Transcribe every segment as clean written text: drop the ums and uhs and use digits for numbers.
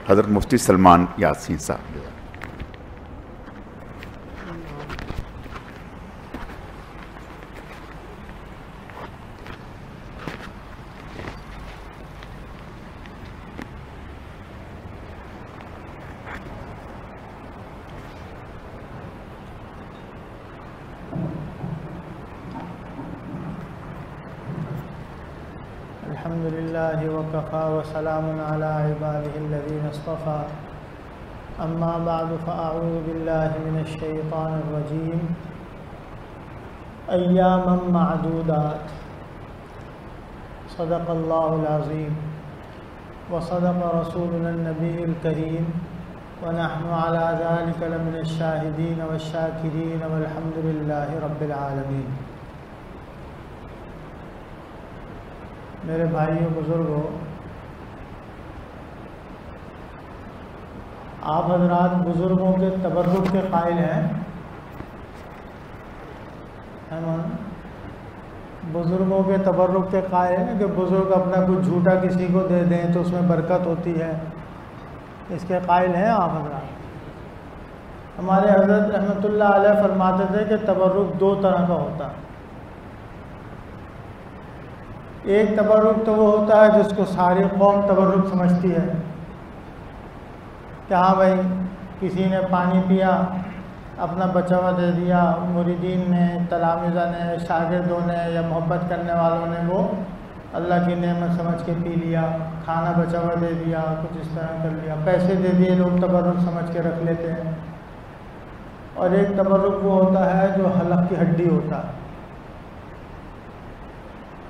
حضرت مفتی سلمان یاسین صاحب. الحمد لله وكفى وسلام على عباده الذين اصطفى أما بعد فأعوذ بالله من الشيطان الرجيم أياما معدودات صدق الله العظيم وصدق رسولنا النبي الكريم ونحن على ذلك لمن الشاهدين والشاكرين والحمد لله رب العالمين. میرے بھائیوں بزرگوں، آپ حضرات بزرگوں کے تبرک کے قائل ہیں؟ بزرگوں کے تبرک کے قائل ہیں کہ بزرگ اپنا کچھ جھوٹا کسی کو دے دیں تو اس میں برکت ہوتی ہے، اس کے قائل ہیں آپ حضرات؟ ہمارے حضرت رحمۃ اللہ علیہ فرماتے تھے کہ تبرک دو طرح کا ہوتا ہے. ایک تبرک تو وہ ہوتا ہے جس کو ساری قوم تبرک سمجھتی ہے کہ ہاں بھائی کسی نے پانی پیا، اپنا بچا ہوا دے دیا، مریدین نے، تلامذہ نے، شاگردوں نے یا محبت کرنے والوں نے وہ اللہ کی نعمت سمجھ کے پی لیا، کھانا بچا ہوا دے دیا، کچھ اس طرح کر لیا، پیسے دے دیے، لوگ تبرک سمجھ کے رکھ لیتے ہیں. اور ایک تبرک وہ ہوتا ہے جو حلق کی ہڈی ہوتا ہے،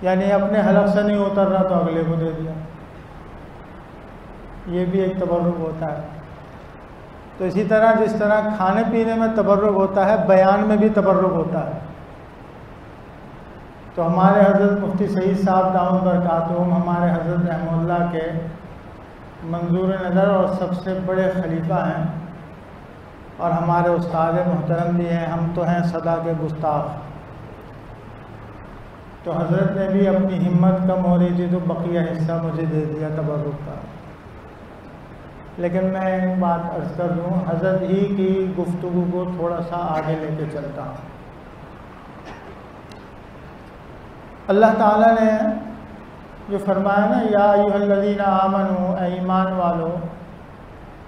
یعنی اپنے حلق سے نہیں اتر رہا تو اگلے کو دے دیا، یہ بھی ایک تبرک ہوتا ہے. تو اسی طرح جس طرح کھانے پینے میں تبرک ہوتا ہے، بیان میں بھی تبرک ہوتا ہے. تو ہمارے حضرت مفتی سعید صاحب دامت برکاتہم ہمارے حضرت رحمہ اللہ کے منظور نظر اور سب سے بڑے خلیفہ ہیں اور ہمارے استاد محترم بھی ہیں. ہم تو ہیں صدا کے گستاخ. تو حضرت نے بھی اپنی ہمت کم ہو رہی تھی تو بقیہ حصہ مجھے دے دیا تبرک کا. لیکن میں ایک بات عرض کر دوں، حضرت ہی کی گفتگو کو تھوڑا سا آگے لے کے چلتا ہوں. اللہ تعالیٰ نے جو فرمایا نا، یا ایھا الذین آمنوا، اے ایمان والو،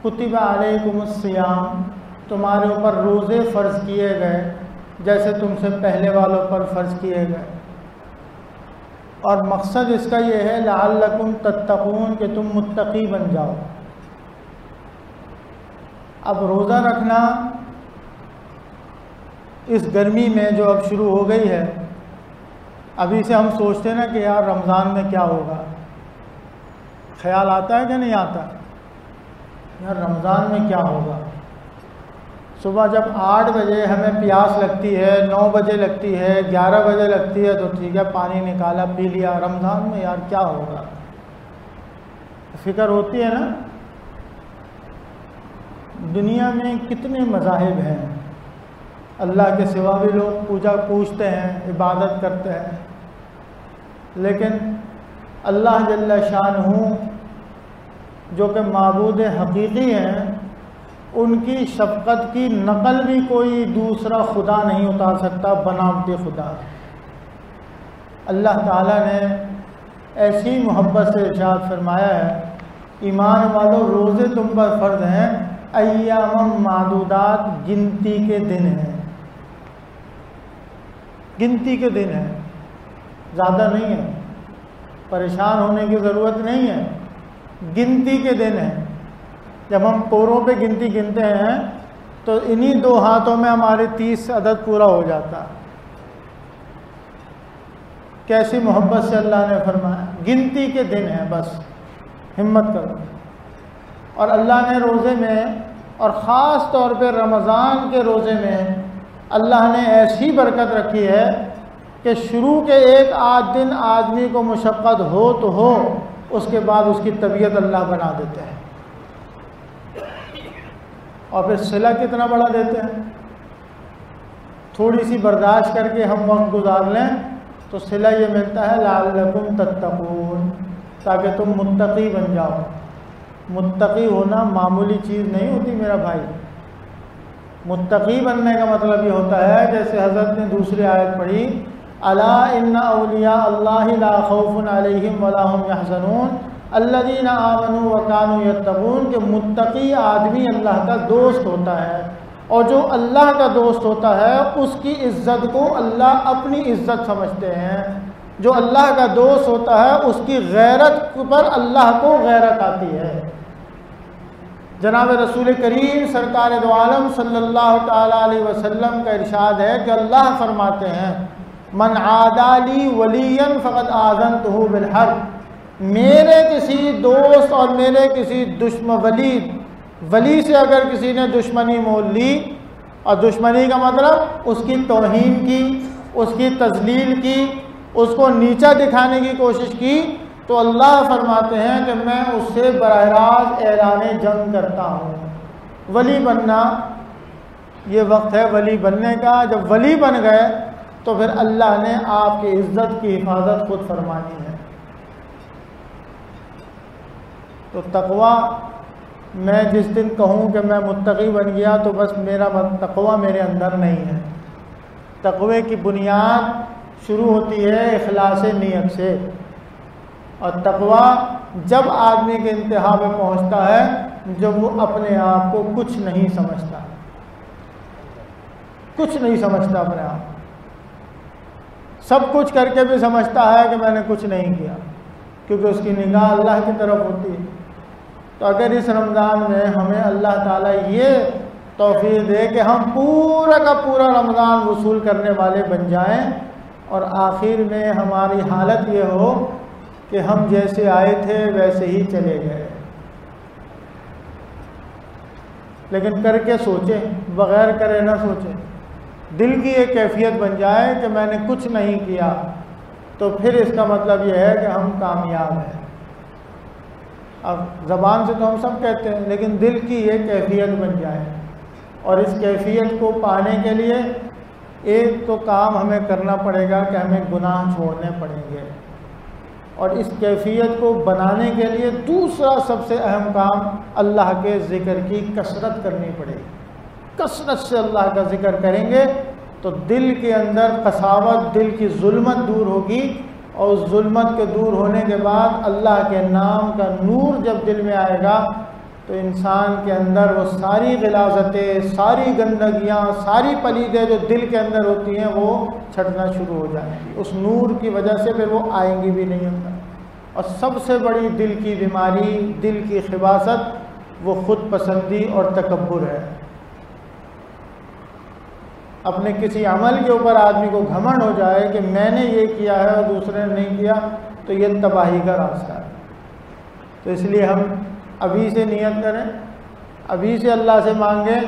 کتب علیکم الصیام، تمہارے اوپر روزے فرض کیے گئے جیسے تم سے پہلے والوں پر فرض کیے گئے. اور مقصد اس کا یہ ہے لعلکم تتقون، کہ تم متقی بن جاؤ. اب روزہ رکھنا اس گرمی میں جو اب شروع ہو گئی ہے، ابھی سے ہم سوچتے ہیں نا کہ یار رمضان میں کیا ہوگا، خیال آتا ہے کہ نہیں آتا؟ یار رمضان میں کیا ہوگا. صبح جب 8 بجے ہمیں پیاس لگتی ہے، 9 بجے لگتی ہے، 11 بجے لگتی ہے تو ٹھیک ہے پانی نکالا پی لیا. رمضان میں یار کیا ہوگا، فکر ہوتی ہے نا. دنیا میں کتنے مذاہب ہیں، اللہ کے سوا بھی لوگ پوجتے ہیں، عبادت کرتے ہیں، لیکن اللہ جل شانہ جو کہ معبود حقیقی ہیں، ان کی شفقت کی نقل بھی کوئی دوسرا خدا نہیں اتار سکتا، بناوٹی خدا. اللہ تعالیٰ نے ایسی محبت سے ارشاد فرمایا ہے، ایمان والو روزے تم پر فرض ہیں، ایام معدودات، گنتی کے دن ہیں. گنتی کے دن ہیں، زیادہ نہیں ہے، پریشان ہونے کی ضرورت نہیں ہے. گنتی کے دن ہیں. جب ہم پوروں پہ گنتی گنتے ہیں تو انہی 2 ہاتھوں میں ہمارے 30 عدد پورا ہو جاتا. کیسی محبت سے اللہ نے فرمایا، گنتی کے دن ہیں، بس ہمت کرو. اور اللہ نے روزے میں، اور خاص طور پہ رمضان کے روزے میں، اللہ نے ایسی برکت رکھی ہے کہ شروع کے 1 دن آدمی کو مشقت ہو تو ہو، اس کے بعد اس کی طبیعت اللہ بنا دیتے ہیں. اور پھر صلہ کتنا بڑا دیتے ہیں. تھوڑی سی برداشت کر کے ہم وقت گزار لیں تو صلہ یہ ملتا ہے لعلکم تتقون، تاکہ تم متقی بن جاؤ. متقی ہونا معمولی چیز نہیں ہوتی میرا بھائی. متقی بننے کا مطلب یہ ہوتا ہے جیسے حضرت نے دوسری آیت پڑھی الا ان اولیاء اللہ لا خوف علیہم ولا هم يحزنون الذین آمنوا وکانوا یتقون، کہ متقی آدمی اللہ کا دوست ہوتا ہے، اور جو اللہ کا دوست ہوتا ہے اس کی عزت کو اللہ اپنی عزت سمجھتے ہیں. جو اللہ کا دوست ہوتا ہے اس کی غیرت پر اللہ کو غیرت آتی ہے. جناب رسول کریم سرکار دو عالم صلی اللہ تعالیٰ علیہ وسلم کا ارشاد ہے کہ اللہ فرماتے ہیں من عادی لی ولیا فقد آذنتہ بالحرب، میرے کسی دوست اور میرے کسی ولی سے اگر کسی نے دشمنی مول لی، اور دشمنی کا مطلب اس کی توہین کی، اس کی تذلیل کی، اس کو نیچا دکھانے کی کوشش کی، تو اللہ فرماتے ہیں کہ میں اس سے براہ راست اعلان جنگ کرتا ہوں. ولی بننا یہ وقت ہے ولی بننے کا. جب ولی بن گئے تو پھر اللہ نے آپ کی عزت کی حفاظت خود فرمانی ہے. تو تقویٰ، میں جس دن کہوں کہ میں متقی بن گیا تو بس میرا تقویٰ میرے اندر نہیں ہے. تقوی کی بنیاد شروع ہوتی ہے اخلاص نیت سے، اور تقویٰ جب آدمی کے انتہا پہ پہنچتا ہے جب وہ اپنے آپ کو کچھ نہیں سمجھتا، کچھ نہیں سمجھتا اپنے آپ، سب کچھ کر کے بھی سمجھتا ہے کہ میں نے کچھ نہیں کیا، کیونکہ اس کی نگاہ اللہ کی طرف ہوتی ہے. تو اگر اس رمضان میں ہمیں اللہ تعالیٰ یہ توفیق دے کہ ہم پورا کا پورا رمضان وصول کرنے والے بن جائیں، اور آخر میں ہماری حالت یہ ہو کہ ہم جیسے آئے تھے ویسے ہی چلے گئے، لیکن کر کے سوچیں، بغیر کرے نہ سوچیں. دل کی ایک کیفیت بن جائے کہ میں نے کچھ نہیں کیا، تو پھر اس کا مطلب یہ ہے کہ ہم کامیاب ہیں. اب زبان سے تو ہم سب کہتے ہیں، لیکن دل کی یہ کیفیت بن جائے. اور اس کیفیت کو پانے کے لیے ایک تو کام ہمیں کرنا پڑے گا کہ ہمیں گناہ چھوڑنے پڑیں گے، اور اس کیفیت کو بنانے کے لیے دوسرا سب سے اہم کام اللہ کے ذکر کی کثرت کرنی پڑے گی. کثرت سے اللہ کا ذکر کریں گے تو دل کے اندر قساوت، دل کی ظلمت دور ہوگی، اور اس ظلمت کے دور ہونے کے بعد اللہ کے نام کا نور جب دل میں آئے گا تو انسان کے اندر وہ ساری غلاظتیں، ساری گندگیاں، ساری پلیدیں جو دل کے اندر ہوتی ہیں وہ چھٹنا شروع ہو جائیں گی. اس نور کی وجہ سے پھر وہ آئیں گی بھی نہیں اندر. اور سب سے بڑی دل کی بیماری، دل کی خباثت، وہ خود پسندی اور تکبر ہے. اپنے کسی عمل کے اوپر آدمی کو گھمنڈ ہو جائے کہ میں نے یہ کیا ہے اور دوسرے نے نہیں کیا، تو یہ تباہی کا راستہ ہے. تو اس لیے ہم ابھی سے نیت کریں، ابھی سے اللہ سے مانگیں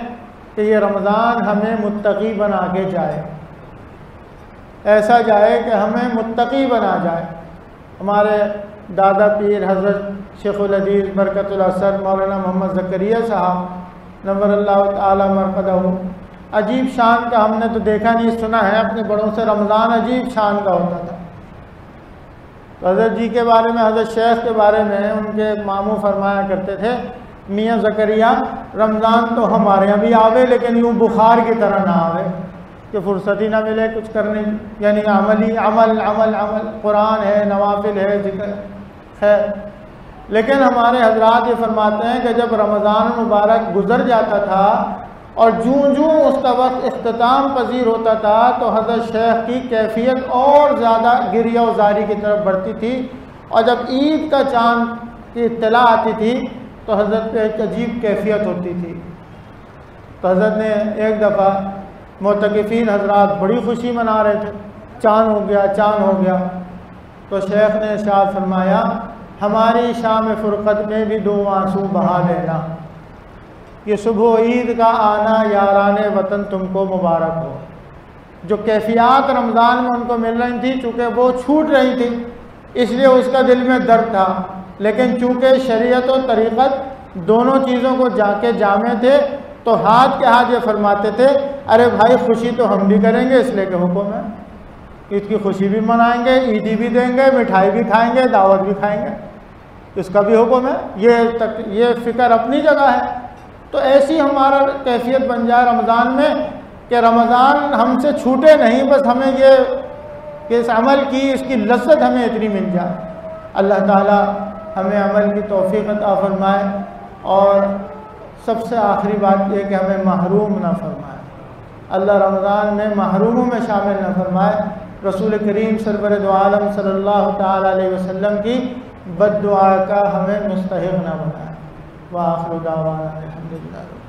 کہ یہ رمضان ہمیں متقی بنا کے جائے، ایسا جائے کہ ہمیں متقی بنا جائے. ہمارے دادا پیر حضرت شیخ الحدیث برکت الاثر مولانا محمد زکریا صاحب نور اللہ تعالی مرقدہ، عجیب شان کا، ہم نے تو دیکھا نہیں، سنا ہے اپنے بڑوں سے، رمضان عجیب شان کا ہوتا تھا. تو حضرت جی کے بارے میں، حضرت شیخ کے بارے میں ان کے ماموں فرمایا کرتے تھے میاں زکریا رمضان تو ہمارے یہاں بھی آوے لیکن یوں بخار کی طرح نہ آوے کہ فرصت ہی نہ ملے کچھ کرنے کی، یعنی عمل عمل عمل، قرآن ہے، نوافل ہے، ذکر ہے. لیکن ہمارے حضرات یہ فرماتے ہیں کہ جب رمضان مبارک گزر جاتا تھا اور جوں اس کا وقت اختتام پذیر ہوتا تھا تو حضرت شیخ کی کیفیت اور زیادہ گریہ و زاری کی طرف بڑھتی تھی. اور جب عید کا چاند کی اطلاع آتی تھی تو حضرت پہ ایک عجیب کیفیت ہوتی تھی. تو حضرت نے ایک دفعہ معتکفین حضرات بڑی خوشی منا رہے تھے، چاند ہو گیا، چاند ہو گیا. تو شیخ نے ارشاد فرمایا ہماری شام فرقت میں بھی 2 آنسو بہا لینا، یہ صبح عید کا آنا یاران وطن تم کو مبارک ہو. جو کیفیات رمضان میں ان کو مل رہی تھی چونکہ وہ چھوٹ رہی تھی اس لیے اس کا دل میں درد تھا، لیکن چونکہ شریعت و طریقت دونوں چیزوں کو جا کے جامع تھے تو ہاتھ کے ہاتھ یہ فرماتے تھے ارے بھائی خوشی تو ہم بھی کریں گے، اس لیے کہ حکم ہے، عید کی خوشی بھی منائیں گے، عیدی بھی دیں گے، مٹھائی بھی کھائیں گے، دعوت بھی کھائیں گے. اس کا بھی حکم ہے، یہ فکر اپنی جگہ ہے۔ تو ایسی ہمارا کیفیت بن جائے رمضان میں کہ رمضان ہم سے چھوٹے نہیں، بس ہمیں یہ کہ اس عمل کی اس کی لذت ہمیں اتنی مل جائے۔ اللہ تعالی ہمیں عمل کی توفیق عطا فرمائے، اور سب سے آخری بات یہ کہ ہمیں محروم نہ فرمائے، اللہ رمضان میں محروموں میں شامل نہ فرمائے۔ رسول کریم سرور دو عالم صلی اللہ تعالی علیہ وسلم کی بد دعا کا ہمیں مستحق نہ بنائے۔ وآخر دعوانا الحمدللہ۔